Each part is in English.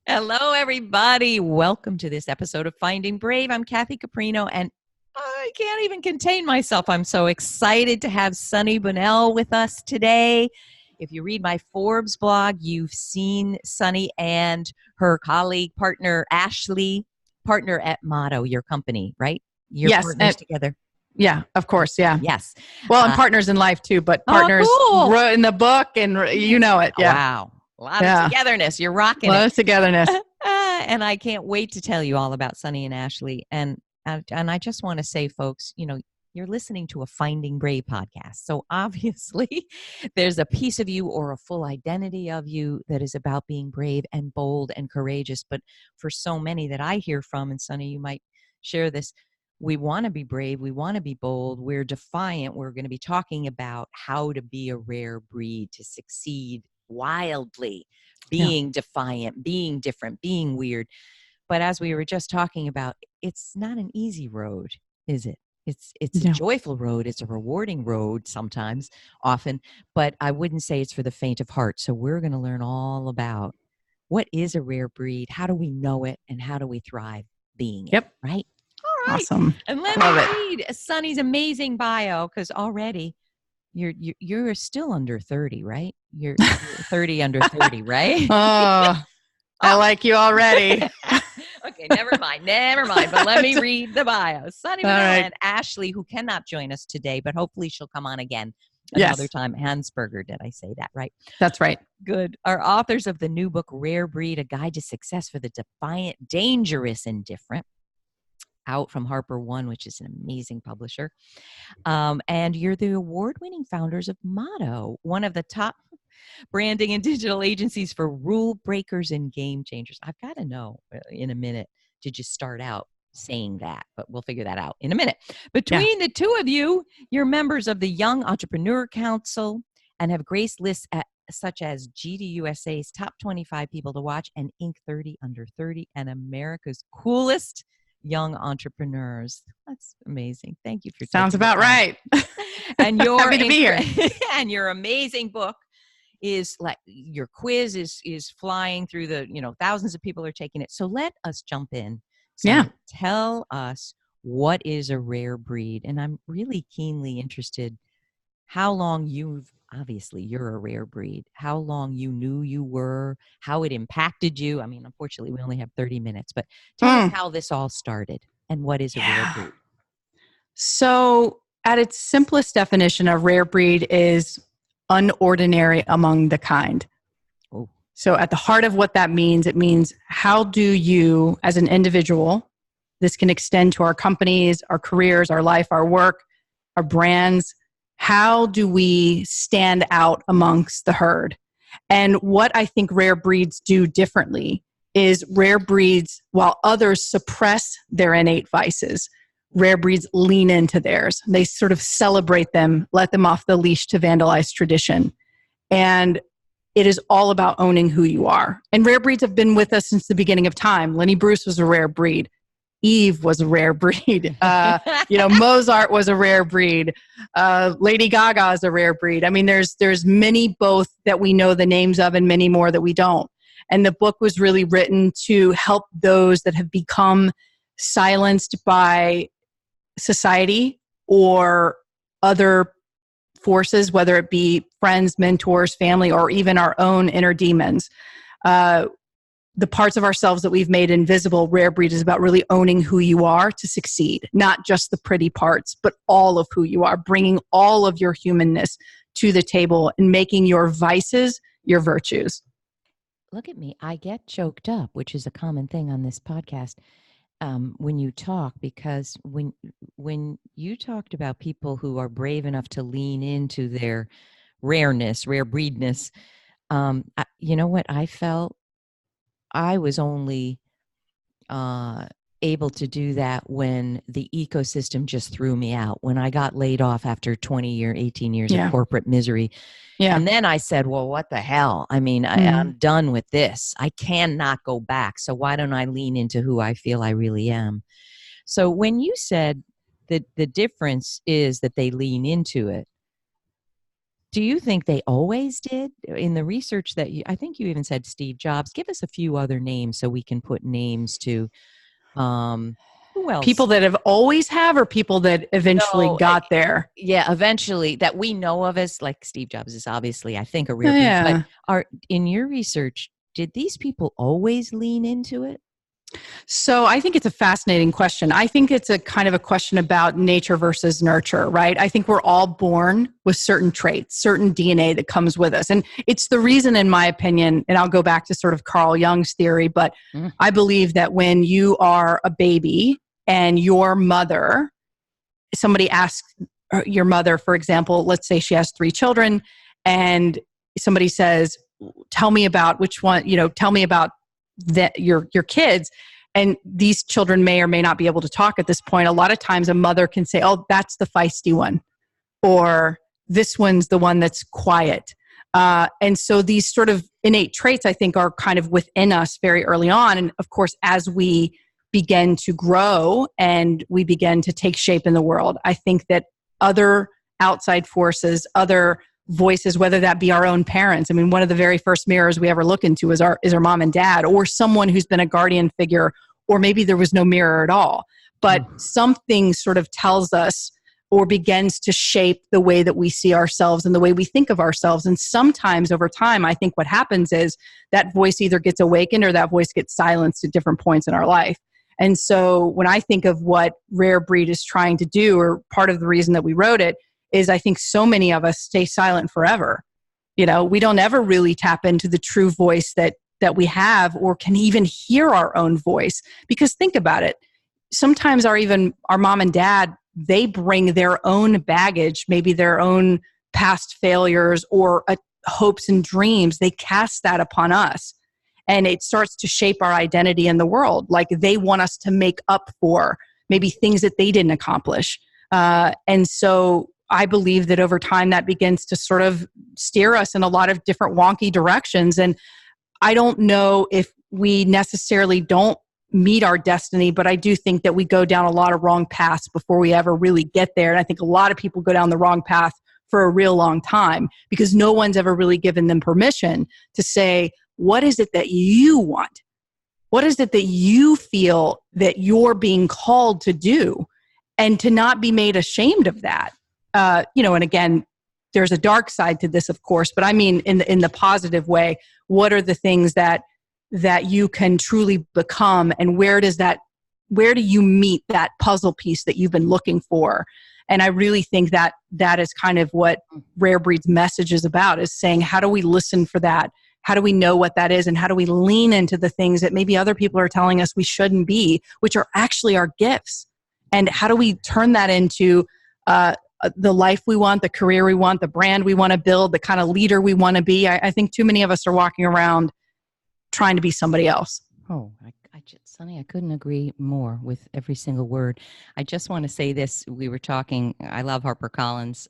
Hello, everybody. Welcome to this episode of Finding Brave. I'm Kathy Caprino, and I can't even contain myself. I'm so excited to have Sunny Bonnell with us today. If you read my Forbes blog, you've seen Sunny and her colleague, partner, Ashleigh, partner at Motto, your company, right? You're Yes. partners together. Yeah, of course. Yeah. Yes. Well, and partners in life too, but partners cool. in the book and you know it. Yeah. Wow. A lot of togetherness. You're rocking it. A lot of togetherness. And I can't wait to tell you all about Sunny and Ashleigh. And I just want to say, folks, you're listening to a Finding Brave podcast. So obviously there's a piece of you or a full identity of you that is about being brave and bold and courageous. But for so many that I hear from, and Sunny, you might share this, we want to be brave. We want to be bold. We're defiant. We're going to be talking about how to be a rare breed, to succeed wildly, being defiant, being different, being weird. But as we were just talking about, it's not an easy road, is it? It's a joyful road. It's a rewarding road sometimes, often, but I wouldn't say it's for the faint of heart. So we're going to learn all about what is a rare breed, how do we know it, and how do we thrive being it, right? All right. Awesome. And let me read Sunny's amazing bio, because already you're still under 30, right? You're 30 under 30, right? I like you already. Okay, never mind. But let me read the bio. Sunny Bonnell and Ashleigh, who cannot join us today, but hopefully she'll come on again another time. Hansberger, did I say that right? That's right. Good. Are authors of the new book, Rare Breed, A Guide to Success for the Defiant, Dangerous, and Different, out from Harper One, which is an amazing publisher. And you're the award-winning founders of Motto, one of the top branding and digital agencies for rule breakers and game changers. I've got to know in a minute, did you start out saying that? But we'll figure that out in a minute. Between the two of you, you're members of the Young Entrepreneur Council and have graced lists such as GDUSA's top 25 people to watch and Inc. 30 under 30 and America's coolest young entrepreneurs. That's amazing. Thank you for Sounds about right. And your happy to be here. And your amazing book is like your quiz is flying through the, thousands of people are taking it. So let us jump in. So tell us, what is a rare breed? And I'm really keenly interested how long obviously you're a rare breed, how long you knew you were, how it impacted you. I mean, unfortunately we only have 30 minutes, but tell us how this all started and what is a rare breed? So at its simplest definition, a rare breed is unordinary among the kind. Oh. So at the heart of what that means, it means how do you as an individual, this can extend to our companies, our careers, our life, our work, our brands, how do we stand out amongst the herd? And what I think rare breeds do differently is rare breeds, while others suppress their innate vices, rare breeds lean into theirs. They sort of celebrate them, let them off the leash to vandalize tradition. And it is all about owning who you are. And rare breeds have been with us since the beginning of time. Lenny Bruce was a rare breed. Eve was a rare breed. Mozart was a rare breed. Lady Gaga is a rare breed. I mean, there's many both that we know the names of and many more that we don't. And the book was really written to help those that have become silenced by society or other forces, whether it be friends, mentors, family, or even our own inner demons. The parts of ourselves that we've made invisible. Rare breed is about really owning who you are to succeed, not just the pretty parts, but all of who you are, bringing all of your humanness to the table and making your vices your virtues. Look at me. I get choked up, which is a common thing on this podcast. When you talk, because when you talked about people who are brave enough to lean into their rareness, rare breedness, you know what I felt? I was only able to do that when the ecosystem just threw me out, when I got laid off after 18 years of corporate misery. Yeah. And then I said, well, what the hell? I mean, I'm done with this. I cannot go back. So why don't I lean into who I feel I really am? So when you said that the difference is that they lean into it, Do you think they always did? In the research that I think you even said Steve Jobs. Give us a few other names so we can put names to who else? People that have always have, or people that eventually No, got there? yeah, eventually that we know of as like Steve Jobs is obviously, I think, a rare breed. But Yeah. in your research, did these people always lean into it? So I think it's a fascinating question. I think it's a kind of a question about nature versus nurture, right? I think we're all born with certain traits, certain DNA that comes with us. And it's the reason, in my opinion, and I'll go back to sort of Carl Jung's theory, but I believe that when you are a baby and your mother, somebody asks your mother, for example, let's say she has 3 children, and somebody says, tell me about which one, tell me about your kids. And these children may or may not be able to talk at this point. A lot of times a mother can say, oh, that's the feisty one, or this one's the one that's quiet. And so these sort of innate traits, I think, are kind of within us very early on. And of course, as we begin to grow and we begin to take shape in the world, I think that other outside forces, other voices, whether that be our own parents. I mean, one of the very first mirrors we ever look into is our mom and dad, or someone who's been a guardian figure, or maybe there was no mirror at all. But something sort of tells us or begins to shape the way that we see ourselves and the way we think of ourselves. And sometimes over time, I think what happens is that voice either gets awakened or that voice gets silenced at different points in our life. And so when I think of what Rare Breed is trying to do, or part of the reason that we wrote it, is I think so many of us stay silent forever. We don't ever really tap into the true voice that we have, or can even hear our own voice. Because think about it. Sometimes our mom and dad, they bring their own baggage, maybe their own past failures or hopes and dreams. They cast that upon us. And it starts to shape our identity in the world. Like they want us to make up for maybe things that they didn't accomplish. And so I believe that over time that begins to sort of steer us in a lot of different wonky directions. And I don't know if we necessarily don't meet our destiny, but I do think that we go down a lot of wrong paths before we ever really get there. And I think a lot of people go down the wrong path for a real long time because no one's ever really given them permission to say, what is it that you want? What is it that you feel that you're being called to do? And to not be made ashamed of that. And again, there's a dark side to this, of course, but I mean, in the positive way, what are the things that you can truly become, and where do you meet that puzzle piece that you've been looking for? And I really think that is kind of what Rare Breed's message is about, is saying, how do we listen for that? How do we know what that is? And how do we lean into the things that maybe other people are telling us we shouldn't be, which are actually our gifts? And how do we turn that into the life we want, the career we want, the brand we want to build, the kind of leader we want to be? I think too many of us are walking around trying to be somebody else. Oh, Sunny, I couldn't agree more with every single word. I just want to say this. We were talking, I love HarperCollins.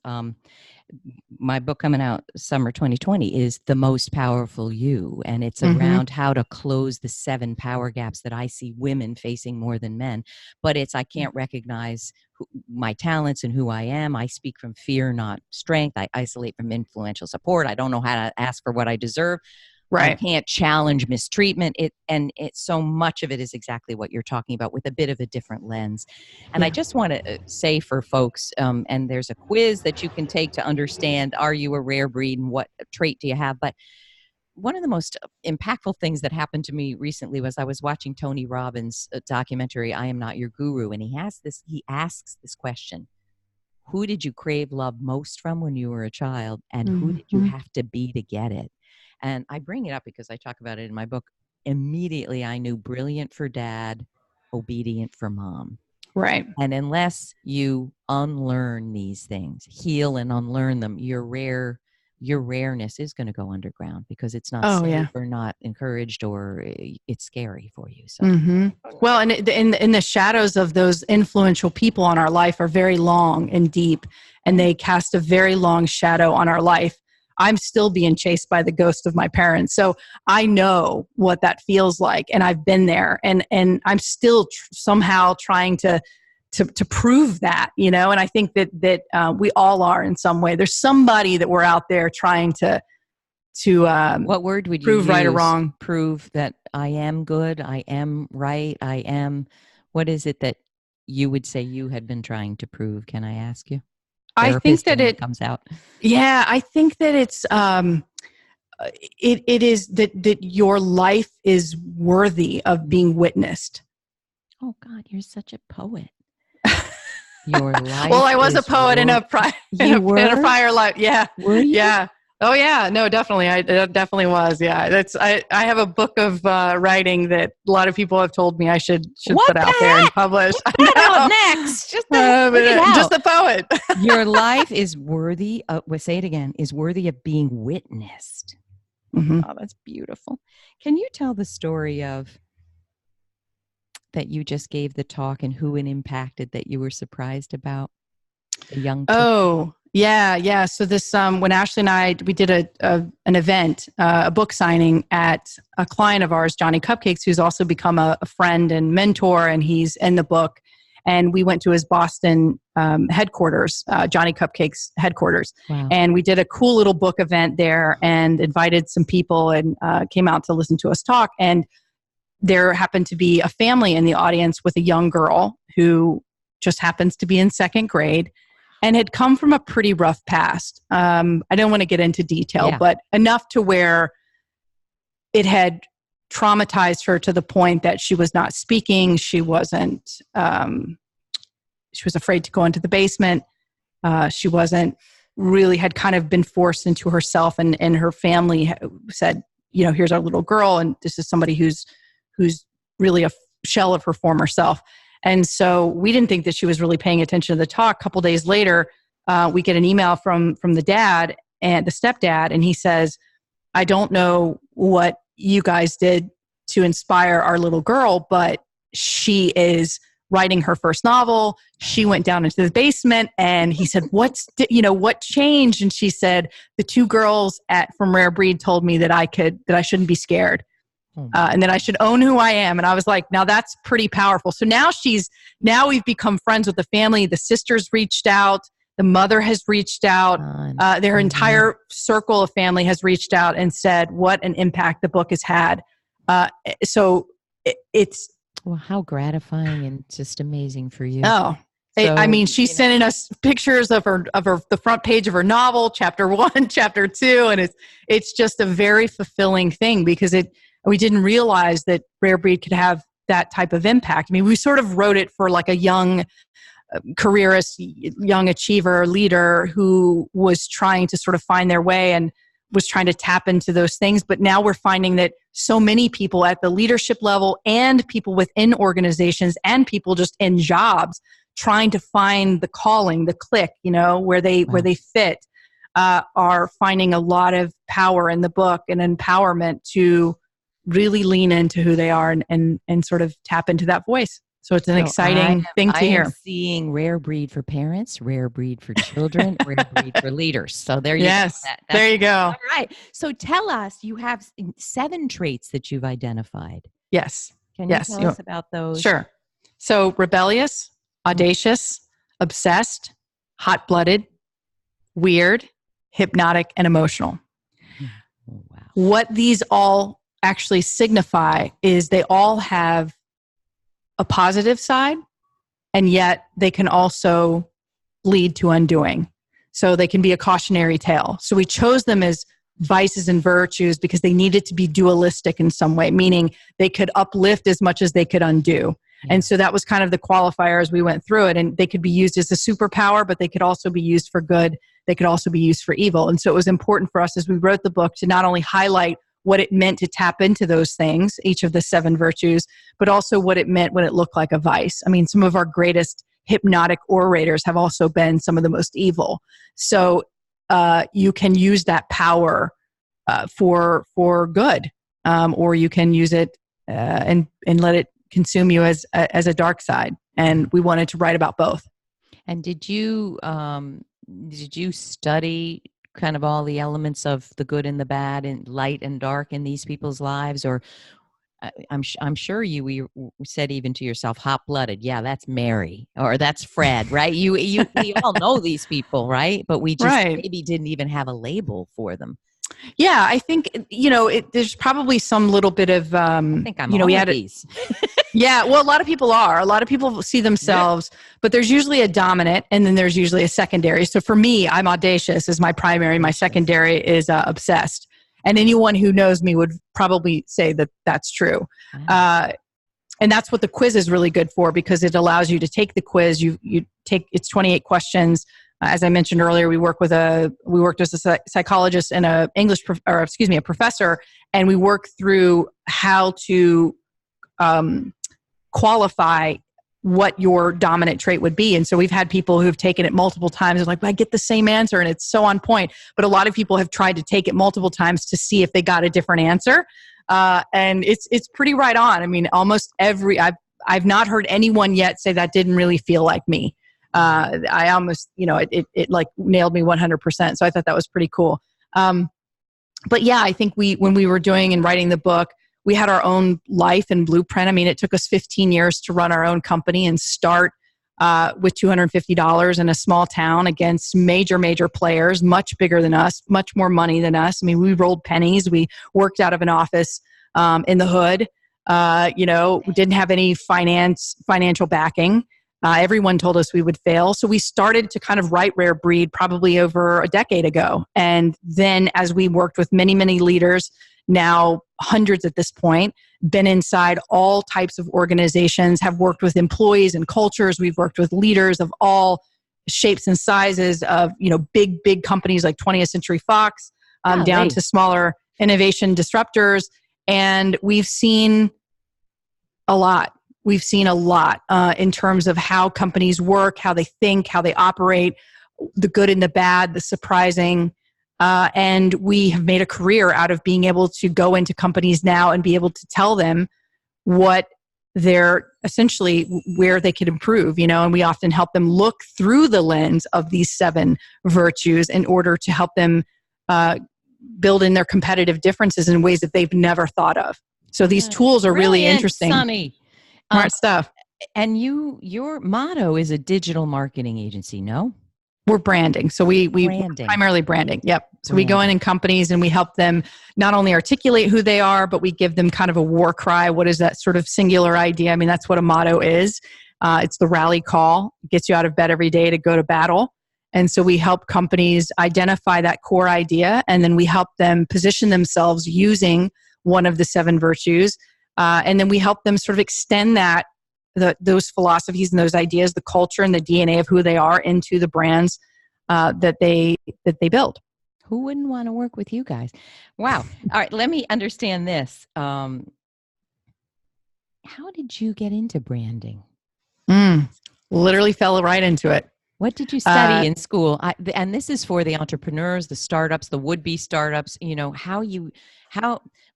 My book coming out summer 2020 is The Most Powerful You. And it's around how to close the 7 power gaps that I see women facing more than men. But I can't recognize my talents and who I am. I speak from fear, not strength. I isolate from influential support. I don't know how to ask for what I deserve. Right. I can't challenge mistreatment. So much of it is exactly what you're talking about, with a bit of a different lens. And I just want to say for folks, and there's a quiz that you can take to understand, are you a rare breed and what trait do you have? But one of the most impactful things that happened to me recently was I was watching Tony Robbins' documentary, I Am Not Your Guru. And he asks this question: who did you crave love most from when you were a child? And who did you have to be to get it? And I bring it up because I talk about it in my book. Immediately, I knew brilliant for dad, obedient for mom. Right. And unless you unlearn these things, heal and unlearn them, your rareness is going to go underground because it's not safe or not encouraged, or it's scary for you. So, well, and in the shadows of those influential people on our life are very long and deep, and they cast a very long shadow on our life. I'm still being chased by the ghost of my parents. So I know what that feels like, and I've been there, and I'm still somehow trying to to prove that, and I think that we all are in some way. There's somebody that we're out there trying to what word would you prove use? Right or wrong. Prove that I am good, I am right, I am. What is it that you would say you had been trying to prove? Can I ask you? I think that it comes out. Yeah, I think that it's it is that your life is worthy of being witnessed. Oh God, you're such a poet. Your life. Well, I was a poet in a prior life. Yeah. Were you? Yeah. Oh yeah. No, definitely. I definitely was. Yeah. I have a book of writing that a lot of people have told me I should put out there and publish. Put that out next. Just the poet. Your life is worthy of, say it again, is worthy of being witnessed. Mm-hmm. Oh, that's beautiful. Can you tell the story of that you just gave the talk and who it impacted that you were surprised about? The young people? Oh, yeah. So this, when Ashleigh and I, we did an event, a book signing at a client of ours, Johnny Cupcakes, who's also become a friend and mentor, and he's in the book. And we went to his Boston headquarters, Johnny Cupcakes headquarters. Wow. And we did a cool little book event there and invited some people and came out to listen to us talk. And there happened to be a family in the audience with a young girl who just happens to be in second grade and had come from a pretty rough past. I don't want to get into detail, but enough to where it had traumatized her to the point that she was not speaking. She wasn't, she was afraid to go into the basement. She wasn't really, had kind of been forced into herself, and her family said, here's our little girl. And this is somebody who's really a shell of her former self. And so we didn't think that she was really paying attention to the talk. A couple days later, we get an email from the dad and the stepdad, and he says, I don't know what you guys did to inspire our little girl, but she is writing her first novel. She went down into the basement, and he said, what changed? And she said, the two girls from Rare Breed told me that I shouldn't be scared. And then I should own who I am. And I was like, now that's pretty powerful. So now we've become friends with the family. The sisters reached out. The mother has reached out. Their entire circle of family has reached out and said what an impact the book has had. So it's... Well, how gratifying and just amazing for you. Oh, so, she's sending us pictures of the front page of her novel, chapter 1, chapter 2. And it's just a very fulfilling thing because we didn't realize that Rare Breed could have that type of impact. We sort of wrote it for like a young careerist, young achiever, leader who was trying to sort of find their way and was trying to tap into those things. But now we're finding that so many people at the leadership level and people within organizations and people just in jobs trying to find the calling, the click, where they fit, are finding a lot of power in the book and empowerment to really lean into who they are and sort of tap into that voice. So it's an exciting thing to hear. I am seeing Rare Breed for parents, Rare Breed for children, Rare Breed for leaders. So there you go. There you go. All right. So tell us, you have 7 traits that you've identified. Yes. Can you tell us about those? Sure. So rebellious, audacious, obsessed, hot-blooded, weird, hypnotic, and emotional. Oh, wow. What these all actually signify is they all have a positive side, and yet they can also lead to undoing. So they can be a cautionary tale. So we chose them as vices and virtues because they needed to be dualistic in some way, meaning they could uplift as much as they could undo. Yeah. And so that was kind of the qualifier as we went through it. And they could be used as a superpower, but they could also be used for good. They could also be used for evil. And so it was important for us as we wrote the book to not only highlight what it meant to tap into those things, each of the 7 virtues, but also what it meant when it looked like a vice. Some of our greatest hypnotic orators have also been some of the most evil. So you can use that power for good, or you can use it and let it consume you as a dark side. And we wanted to write about both. And did you study kind of all the elements of the good and the bad and light and dark in these people's lives? Or I'm sure you said even to yourself, hot-blooded. Yeah, that's Mary or that's Fred, right? We all know these people, right? But we just Right. maybe didn't even have a label for them. Yeah, I think, there's probably some little bit of, I think I'm we all of had these. Yeah, well, a lot of people are. A lot of people see themselves, but there's usually a dominant and then there's usually a secondary. So for me, I'm audacious is my primary. My secondary is obsessed. And anyone who knows me would probably say that that's true. Wow. And that's what the quiz is really good for, because it allows you to take the quiz. You take, it's 28 questions. As I mentioned earlier, we worked as a psychologist and a professor, and we work through how to qualify what your dominant trait would be. And so we've had people who have taken it multiple times and like, well, I get the same answer and it's so on point. But a lot of people have tried to take it multiple times to see if they got a different answer. And it's pretty right on. I mean, almost I've not heard anyone yet say that didn't really feel like me. I almost, it like nailed me 100%. So I thought that was pretty cool. But yeah, I think when we were doing and writing the book, we had our own life and blueprint. I mean, it took us 15 years to run our own company and start with $250 in a small town against major players, much bigger than us, much more money than us. I mean, we rolled pennies. We worked out of an office in the hood. We didn't have any financial backing. Everyone told us we would fail. So we started to kind of write Rare Breed probably over a decade ago. And then as we worked with many leaders, now hundreds at this point, been inside all types of organizations, have worked with employees and cultures. We've worked with leaders of all shapes and sizes of, big companies like 20th Century Fox, down to smaller innovation disruptors. And we've seen a lot. We've seen a lot in terms of how companies work, how they think, how they operate, the good and the bad, the surprising. And we have made a career out of being able to go into companies now and be able to tell them what they're essentially where they could improve, and we often help them look through the lens of these 7 virtues in order to help them build in their competitive differences in ways that they've never thought of. So these tools are really interesting. Sunny. Smart stuff. And your motto is a digital marketing agency, no? We're branding. So we primarily branding. Yep. So we go in companies and we help them not only articulate who they are, but we give them kind of a war cry. What is that sort of singular idea? I mean, that's what a motto is. It's the rally call. It gets you out of bed every day to go to battle. And so we help companies identify that core idea, and then we help them position themselves using one of the 7 virtues. And then we help them sort of extend those philosophies and those ideas, the culture and the DNA of who they are into the brands that they build. Who wouldn't want to work with you guys? Wow. All right, let me understand this. How did you get into branding? Literally fell right into it. What did you study in school? And this is for the entrepreneurs, the startups, the would-be startups.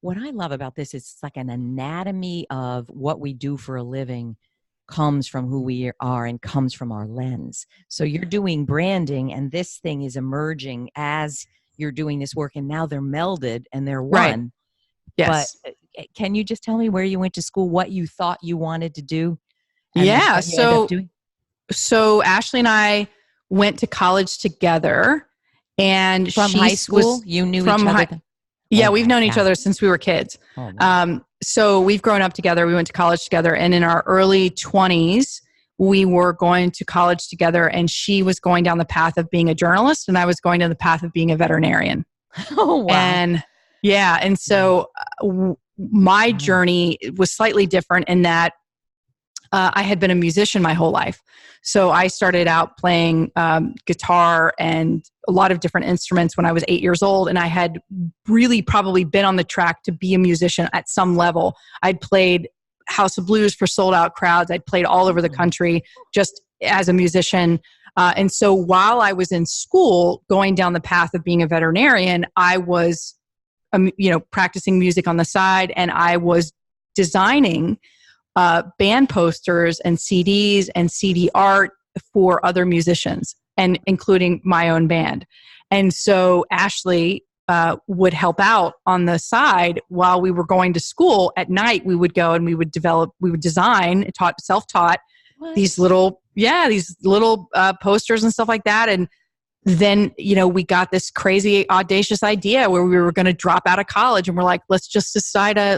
What I love about this is it's like an anatomy of what we do for a living comes from who we are and comes from our lens. So you're doing branding, and this thing is emerging as you're doing this work, and now they're melded and they're one. Right. Yes. But can you just tell me where you went to school, what you thought you wanted to do? Yeah. So Ashleigh and I went to college together, and from high school, you knew each other. Yeah, we've known each other since we were kids. Oh, wow. So we've grown up together. We went to college together, and in our early 20s, we were going to college together, and she was going down the path of being a journalist, and I was going down the path of being a veterinarian. Oh, wow. And so my journey was slightly different in that I had been a musician my whole life. So I started out playing guitar and a lot of different instruments when I was 8 years old. And I had really probably been on the track to be a musician at some level. I'd played House of Blues for sold out crowds. I'd played all over the country just as a musician. And so while I was in school going down the path of being a veterinarian, I was, practicing music on the side, and I was designing band posters and CDs and CD art for other musicians, and including my own band. And so Ashleigh would help out on the side while we were going to school. At night, we would go and we would design, self-taught these little posters and stuff like that. And then, we got this crazy audacious idea where we were going to drop out of college and we're like, let's just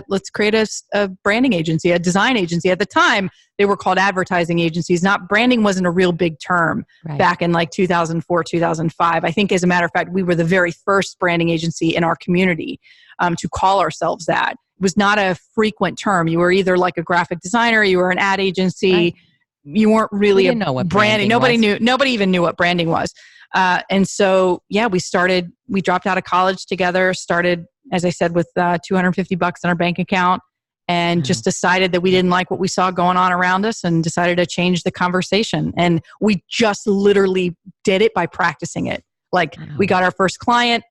let's create a branding agency, a design agency. At the time, they were called advertising agencies. Branding wasn't a real big term back in like 2004, 2005. I think, as a matter of fact, we were the very first branding agency in our community to call ourselves that. It was not a frequent term. You were either like a graphic designer, you were an ad agency. Right. You weren't really didn't know what branding. Nobody even knew what branding was. And so, we dropped out of college together, started, as I said, with $250 in our bank account, and just decided that we didn't like what we saw going on around us and decided to change the conversation. And we just literally did it by practicing it. We got our first client.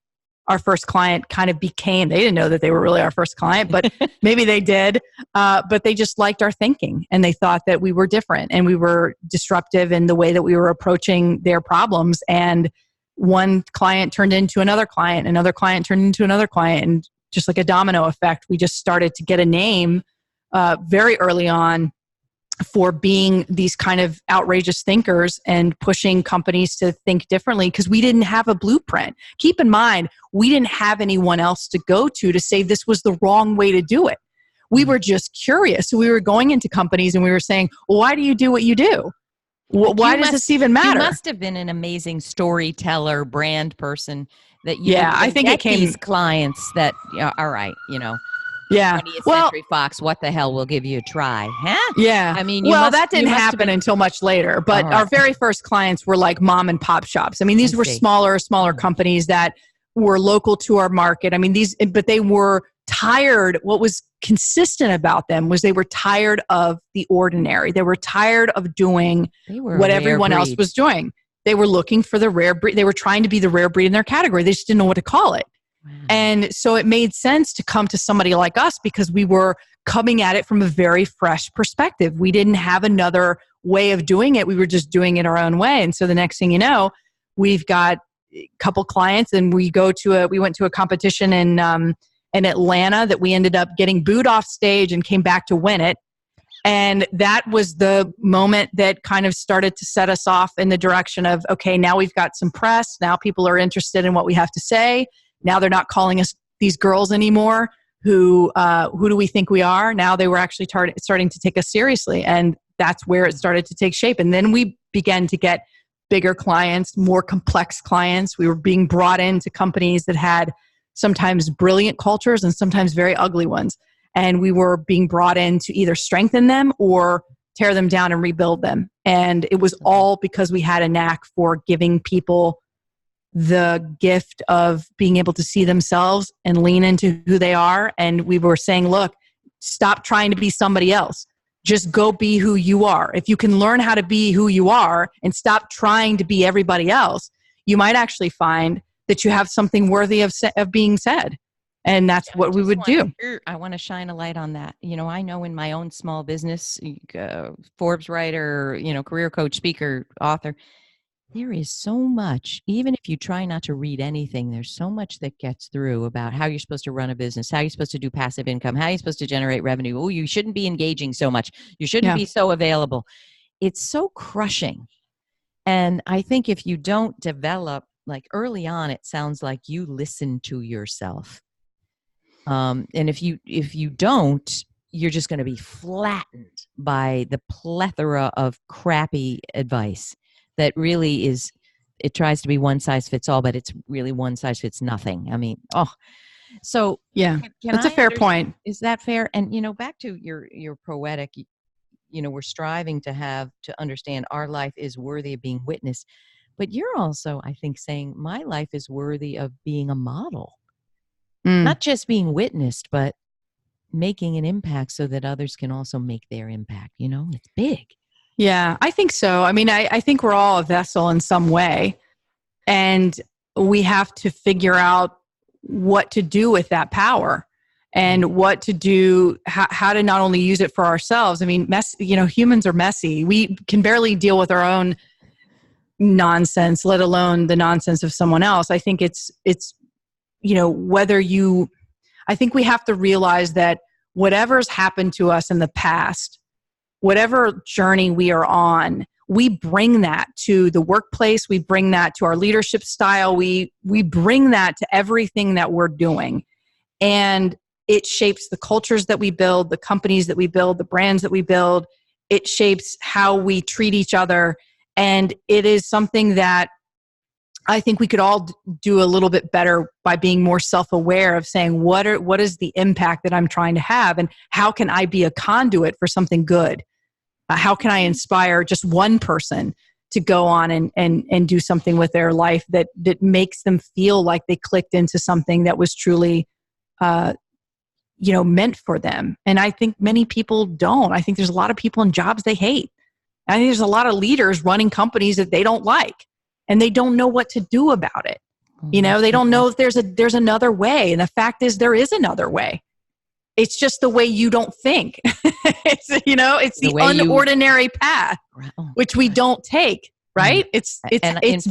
Our first client kind of they didn't know that they were really our first client, but maybe they did. But they just liked our thinking and they thought that we were different and we were disruptive in the way that we were approaching their problems. And one client turned into another client, another client turned into another client. And just like a domino effect, we just started to get a name very early on for being these kind of outrageous thinkers and pushing companies to think differently because we didn't have a blueprint. Keep in mind, we didn't have anyone else to go to say this was the wrong way to do it. We were just curious. So we were going into companies and we were saying, well, why do you do what you do? Why does this even matter? You must have been an amazing storyteller, brand person that I think it came these clients that, all right, 20th Century Fox, what the hell, we'll give you a try, huh? Yeah. I mean, that didn't happen until much later. But our very first clients were like mom and pop shops. I mean, these were smaller companies that were local to our market. I mean, but they were tired. What was consistent about them was they were tired of the ordinary. They were tired of doing what everyone else was doing. They were looking for the rare breed. They were trying to be the rare breed in their category. They just didn't know what to call it. Wow. And so it made sense to come to somebody like us because we were coming at it from a very fresh perspective. We didn't have another way of doing it. We were just doing it our own way. And so the next thing you know, we've got a couple clients and we went to a competition in Atlanta that we ended up getting booed off stage and came back to win it. And that was the moment that kind of started to set us off in the direction of, okay, now we've got some press. Now people are interested in what we have to say. Now they're not calling us these girls anymore. Who do we think we are? Now they were actually starting to take us seriously. And that's where it started to take shape. And then we began to get bigger clients, more complex clients. We were being brought into companies that had sometimes brilliant cultures and sometimes very ugly ones. And we were being brought in to either strengthen them or tear them down and rebuild them. And it was all because we had a knack for giving people the gift of being able to see themselves and lean into who they are. And we were saying, look, stop trying to be somebody else. Just go be who you are. If you can learn how to be who you are and stop trying to be everybody else, you might actually find that you have something worthy of being said. And that's what we would do. I want to shine a light on that. I know in my own small business, Forbes writer, career coach, speaker, author, there is so much, even if you try not to read anything, there's so much that gets through about how you're supposed to run a business, how you're supposed to do passive income, how you're supposed to generate revenue. Oh, you shouldn't be engaging so much. You shouldn't be so available. It's so crushing. And I think if you don't develop, like early on, it sounds like you listen to yourself. And if you don't, you're just going to be flattened by the plethora of crappy advice that really is, it tries to be one size fits all, but it's really one size fits nothing. I mean, so yeah, that's a fair point. Is that fair? And, back to your poetic, we're striving to understand our life is worthy of being witnessed, but you're also, I think, saying my life is worthy of being a model. Not just being witnessed, but making an impact so that others can also make their impact. It's big. Yeah, I think so. I mean, I think we're all a vessel in some way, and we have to figure out what to do with that power and what to do, how to not only use it for ourselves. I mean, humans are messy. We can barely deal with our own nonsense, let alone the nonsense of someone else. I think it's I think we have to realize that whatever's happened to us in the past, whatever journey we are on, we bring that to the workplace. We bring that to our leadership style. We bring that to everything that we're doing. And it shapes the cultures that we build, the companies that we build, the brands that we build. It shapes how we treat each other. And it is something that I think we could all do a little bit better by being more self-aware of saying, what is the impact that I'm trying to have? And how can I be a conduit for something good? How can I inspire just one person to go on and do something with their life that makes them feel like they clicked into something that was truly, meant for them? And I think many people don't. I think there's a lot of people in jobs they hate. I think there's a lot of leaders running companies that they don't like, and they don't know what to do about it. They don't know if there's another way. And the fact is, there is another way. It's just the way you don't think. It's the unordinary path, which we don't take. Right? It's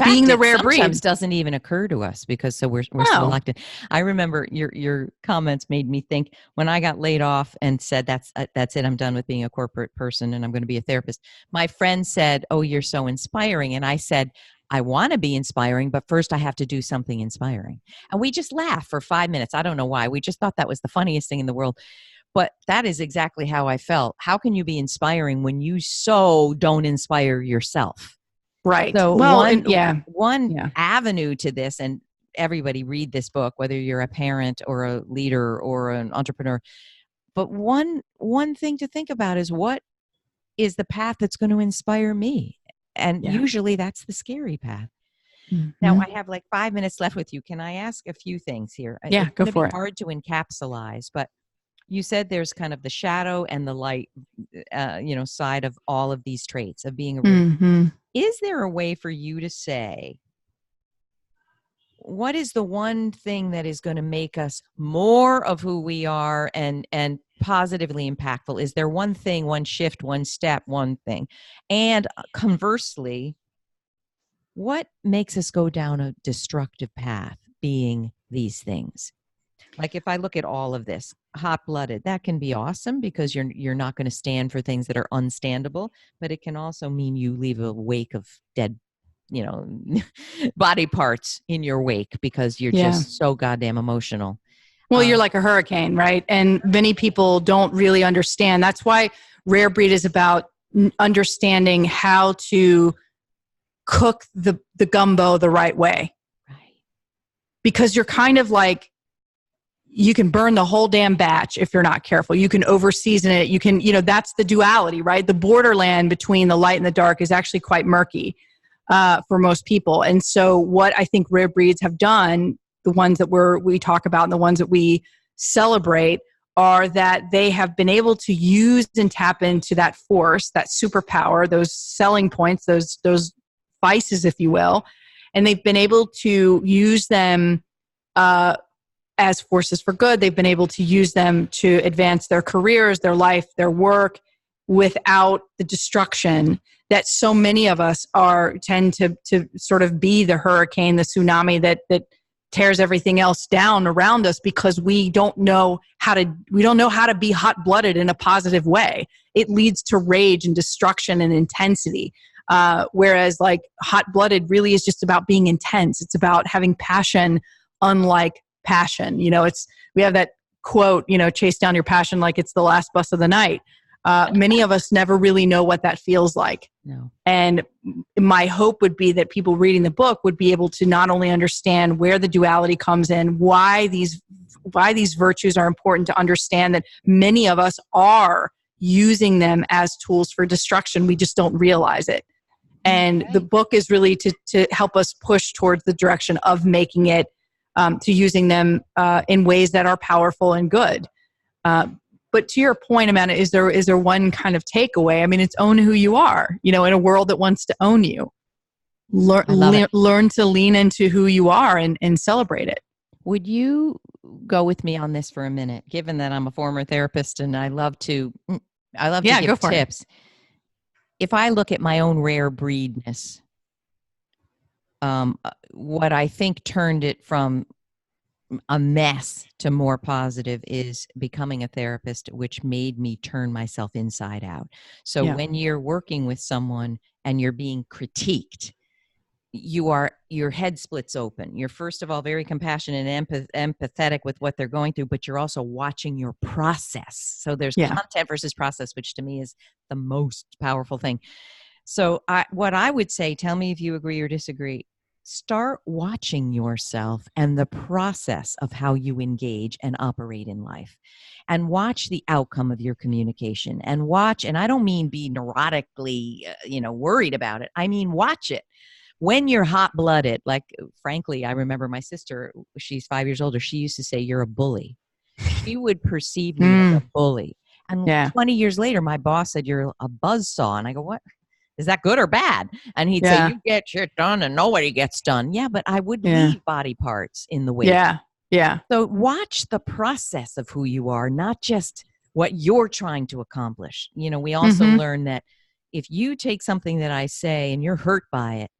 being the rare breed. Sometimes doesn't even occur to us because we're so reluctant. I remember your comments made me think when I got laid off and said that's it. I'm done with being a corporate person and I'm going to be a therapist. My friend said, "Oh, you're so inspiring," and I said, I want to be inspiring, but first I have to do something inspiring. And we just laughed for 5 minutes. I don't know why. We just thought that was the funniest thing in the world. But that is exactly how I felt. How can you be inspiring when you so don't inspire yourself? Right. So one avenue to this, and everybody read this book, whether you're a parent or a leader or an entrepreneur. But one thing to think about is, what is the path that's going to inspire me? And usually that's the scary path. Mm-hmm. Now I have like 5 minutes left with you. Can I ask a few things here? Yeah, it's go for it. Hard to encapsulize, but you said there's kind of the shadow and the light, side of all of these traits of being a real. Mm-hmm. Is there a way for you to say, what is the one thing that is going to make us more of who we are and positively impactful? Is there one thing, one shift, one step, one thing? And conversely, what makes us go down a destructive path being these things? Like if I look at all of this, hot-blooded, that can be awesome because you're not going to stand for things that are unstandable, but it can also mean you leave a wake of dead body parts in your wake because you're just so goddamn emotional. Well, you're like a hurricane, right? And many people don't really understand. That's why Rare Breed is about understanding how to cook the gumbo the right way. Right. Because you're kind of like, you can burn the whole damn batch if you're not careful. You can over-season it. You can, that's the duality, right? The borderland between the light and the dark is actually quite murky for most people. And so what I think Rare Breeds have done, the ones that we talk about and the ones that we celebrate, are that they have been able to use and tap into that force, that superpower, those selling points, those vices, if you will. And they've been able to use them as forces for good. They've been able to use them to advance their careers, their life, their work, without the destruction that so many of us tend to sort of be the hurricane, the tsunami that tears everything else down around us because we don't know how to be hot-blooded in a positive way. It leads to rage and destruction and intensity. Whereas like hot-blooded really is just about being intense. It's about having passion, unlike passion. We have that quote, chase down your passion like it's the last bus of the night. Many of us never really know what that feels like. No. And my hope would be that people reading the book would be able to not only understand where the duality comes in, why these virtues are important to understand, that many of us are using them as tools for destruction. We just don't realize it. And the book is really to help us push towards the direction of making it, to using them in ways that are powerful and good. But to your point, Amanda, is there one kind of takeaway? I mean, it's own who you are, in a world that wants to own you. Learn to lean into wwho you are and celebrate it. Would you go with me on this for a minute, given that I'm a former therapist and I love to give tips. If I look at my own rare breedness, what I think turned it from a mess to more positive is becoming a therapist, which made me turn myself inside out. So when you're working with someone and you're being critiqued, your head splits open. You're first of all very compassionate and empathetic with what they're going through, but you're also watching your process. So there's content versus process, which to me is the most powerful thing. So what I would say, tell me if you agree or disagree, start watching yourself and the process of how you engage and operate in life, and watch the outcome of your communication, and I don't mean be neurotically, worried about it. I mean, watch it. When you're hot-blooded, like, frankly, I remember my sister, she's 5 years older. She used to say, "You're a bully." She would perceive me as a bully. And 20 years later, my boss said, "You're a buzzsaw." And I go, "What? Is that good or bad?" And he'd say, "You get shit done and nobody gets done." Yeah, but I would leave body parts in the way. Yeah. So watch the process of who you are, not just what you're trying to accomplish. We also learn that if you take something that I say and you're hurt by it,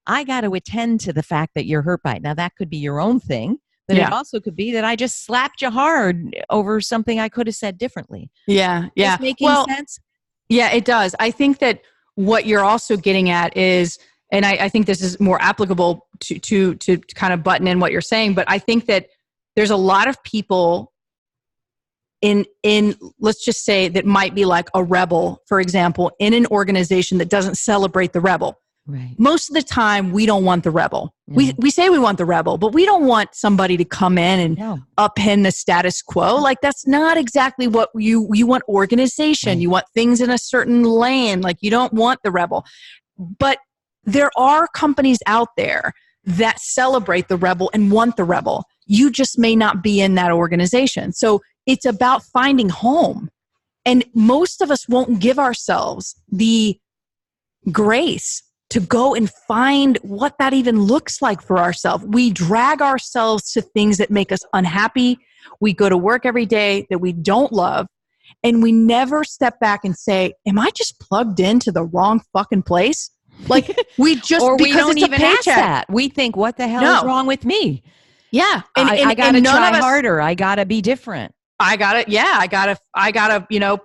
I got to attend to the fact that you're hurt by it. Now, that could be your own thing, but it also could be that I just slapped you hard over something I could have said differently. Yeah. Is this making sense? Yeah, it does. I think that what you're also getting at is, and I think this is more applicable to kind of button in what you're saying, but I think that there's a lot of people in let's just say that might be like a rebel, for example, in an organization that doesn't celebrate the rebel. Right. Most of the time, we don't want the rebel. No. We say we want the rebel, but we don't want somebody to come in and upend the status quo. Like, that's not exactly what you want. Organization. Right. You want things in a certain lane. Like, you don't want the rebel. But there are companies out there that celebrate the rebel and want the rebel. You just may not be in that organization. So it's about finding home. And most of us won't give ourselves the grace to go and find what that even looks like for ourselves. We drag ourselves to things that make us unhappy. We go to work every day that we don't love. And we never step back and say, am I just plugged into the wrong fucking place? Like, we just, or because we don't it's even a ask paycheck. that. We think, what the hell is wrong with me? Yeah. I got to try harder. I got to be different. I gotta,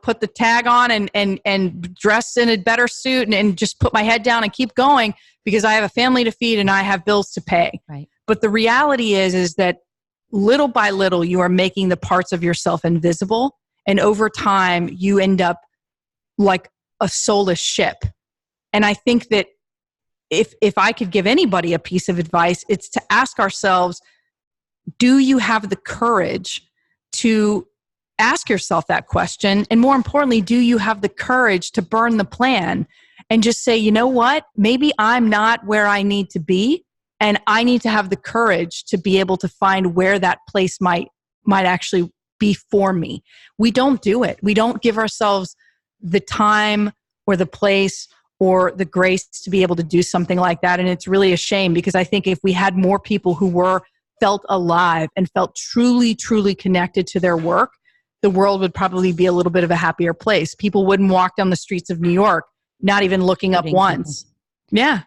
put the tag on and dress in a better suit and just put my head down and keep going because I have a family to feed and I have bills to pay. Right. But the reality is that little by little, you are making the parts of yourself invisible. And over time, you end up like a soulless ship. And I think that if I could give anybody a piece of advice, it's to ask ourselves, do you have the courage to ask yourself that question? And more importantly, do you have the courage to burn the plan and just say, you know what, maybe I'm not where I need to be. And I need to have the courage to be able to find where that place might actually be for me. We don't do it. We don't give ourselves the time or the place or the grace to be able to do something like that. And it's really a shame because I think if we had more people who felt alive and felt truly, truly connected to their work, the world would probably be a little bit of a happier place. People wouldn't walk down the streets of New York, not even looking up once. Yeah.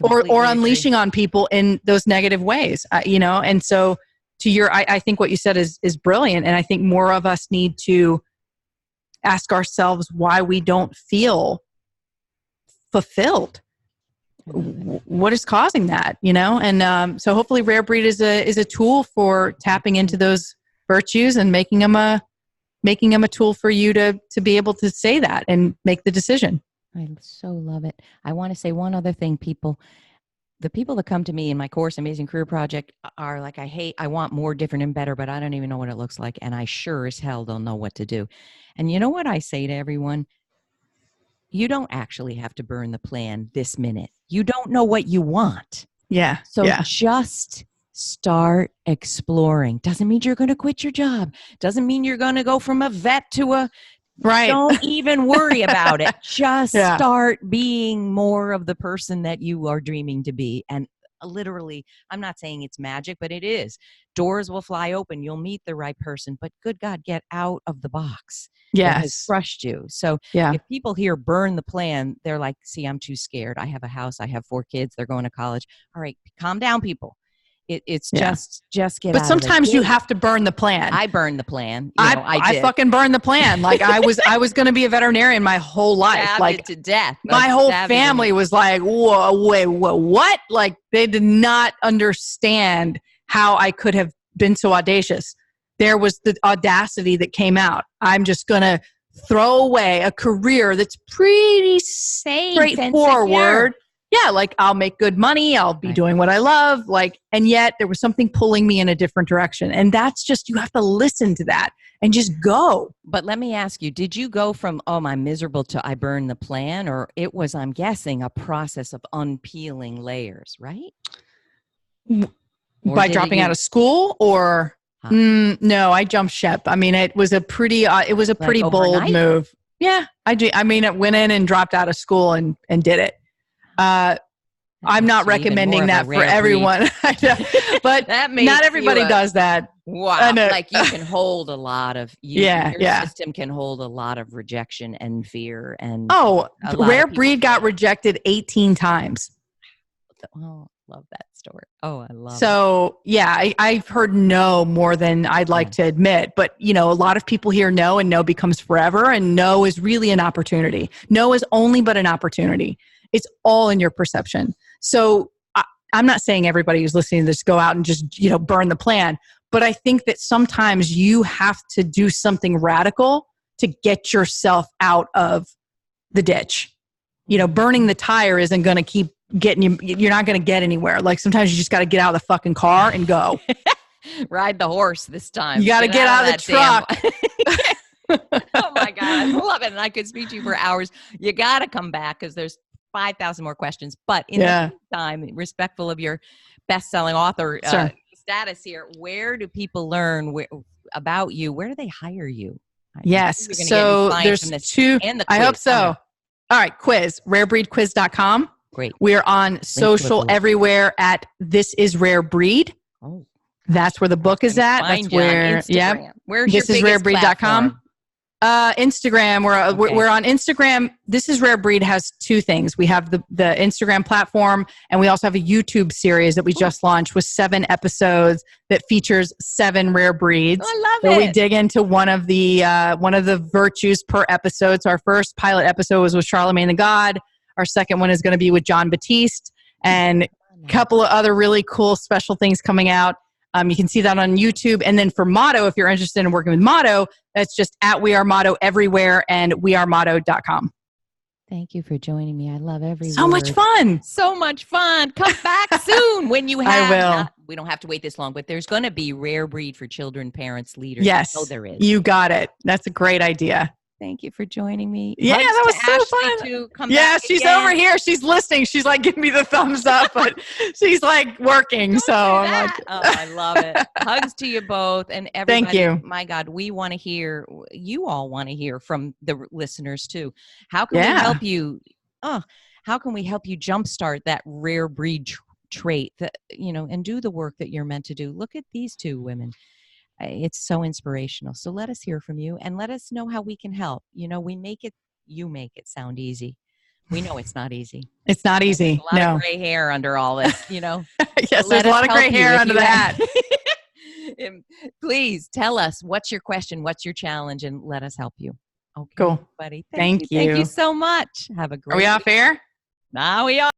Or unleashing on people in those negative ways, and so I think what you said is brilliant. And I think more of us need to ask ourselves why we don't feel fulfilled. What is causing that, And so hopefully Rare Breed is a tool for tapping into those virtues and making them a tool for you to be able to say that and make the decision. I so love it. I want to say one other thing, people. The people that come to me in my course, Amazing Career Project, are like, I want more, different, and better, but I don't even know what it looks like. And I sure as hell don't know what to do. And you know what I say to everyone? You don't actually have to burn the plan this minute. You don't know what you want. Yeah. So just start exploring. Doesn't mean you're going to quit your job. Doesn't mean you're going to go from a vet to a... Right. Don't even worry about it. Just start being more of the person that you are dreaming to be. And literally, I'm not saying it's magic, but it is. Doors will fly open. You'll meet the right person. But good God, get out of the box. Yes. That has crushed you. So if people hear burn the plan, they're like, see, I'm too scared. I have a house. I have 4 kids. They're going to college. All right, calm down, people. It's Yeah. just get But out of sometimes the you gate. have to burn the plan. I burned the plan. I did. fucking burned the plan. Like I was going to be a veterinarian my whole life. Stabbed Like it to death. my whole family was like, whoa, wait, what? Like they did not understand how I could have been so audacious. There was the audacity that came out. I'm just going to throw away a career that's pretty straightforward. Yeah, like I'll make good money. I'll be doing what I love. Like, and yet there was something pulling me in a different direction. And that's just, you have to listen to that and just go. But let me ask you, did you go from, oh, I'm miserable to I burned the plan? Or it was, I'm guessing, a process of unpeeling layers, right? By dropping out of school or... no, I jumped ship. I mean, it was a pretty bold move. Yeah, I mean, it went in and dropped out of school and did it. I'm not recommending that for everyone, but not everybody does that. Wow, like you can hold a lot of your system can hold a lot of rejection and fear and Rare Breed got rejected 18 times. Oh, love that story. Oh, I love it. So yeah, I've heard no more than I'd like to admit, but a lot of people hear no and no becomes forever, and no is really an opportunity. No is only but an opportunity. It's all in your perception. So I'm not saying everybody who's listening to this go out and just, burn the plan, but I think that sometimes you have to do something radical to get yourself out of the ditch. Burning the tire isn't going to keep getting you, you're not going to get anywhere. Like sometimes you just got to get out of the fucking car and go. Ride the horse this time. You got to get out of the truck. Oh my God. I love it. And I could speak to you for hours. You got to come back because there's 5,000 more questions. But in the meantime, respectful of your best-selling author status here, where do people learn about you? Where do they hire you? Yes. So there's two. I hope so. All right. Quiz. Rarebreedquiz.com. Great. We're on social everywhere at This Is Rare Breed. Oh, that's where the book is at. That's where, Where's This Is Rarebreed.com. Instagram. We're on Instagram. This Is Rare Breed has two things. We have the Instagram platform, and we also have a YouTube series that we just launched with 7 episodes that features 7 rare breeds. Oh, I love it. We dig into one of the virtues per episode. So our first pilot episode was with Charlemagne the God. Our second one is going to be with John Batiste, and a couple of other really cool special things coming out. You can see that on YouTube. And then for Motto, if you're interested in working with Motto, that's just at We Are Motto everywhere and wearemotto.com. Thank you for joining me. I love every So word. much fun. So much fun. Come back soon when you have. I will. We don't have to wait this long, but there's going to be Rare Breed for children, parents, leaders. Yes. Oh, there is. You got it. That's a great idea. Thank you for joining me. Yeah, Hugs that was to so Ashleigh fun. To come Yeah, back she's again. over here. She's listening. She's like, give me the thumbs up, but she's like working. Don't So do I'm that. like, Oh, I love it. Hugs to you both. And everybody. Thank you. My God, we want to hear, you all want to hear from the listeners too. How can we help you? How can we help you jumpstart that rare breed trait that, and do the work that you're meant to do? Look at these 2 women. It's so inspirational. So let us hear from you and let us know how we can help. You make it sound easy. We know it's not easy. It's not easy. There's a lot of gray hair under all this, Yes, there's a lot of gray hair under the hat. Please tell us, what's your question? What's your challenge? And let us help you. Okay, cool. buddy. Thank you. Thank you so much. Have a great Are we off air? Now we are.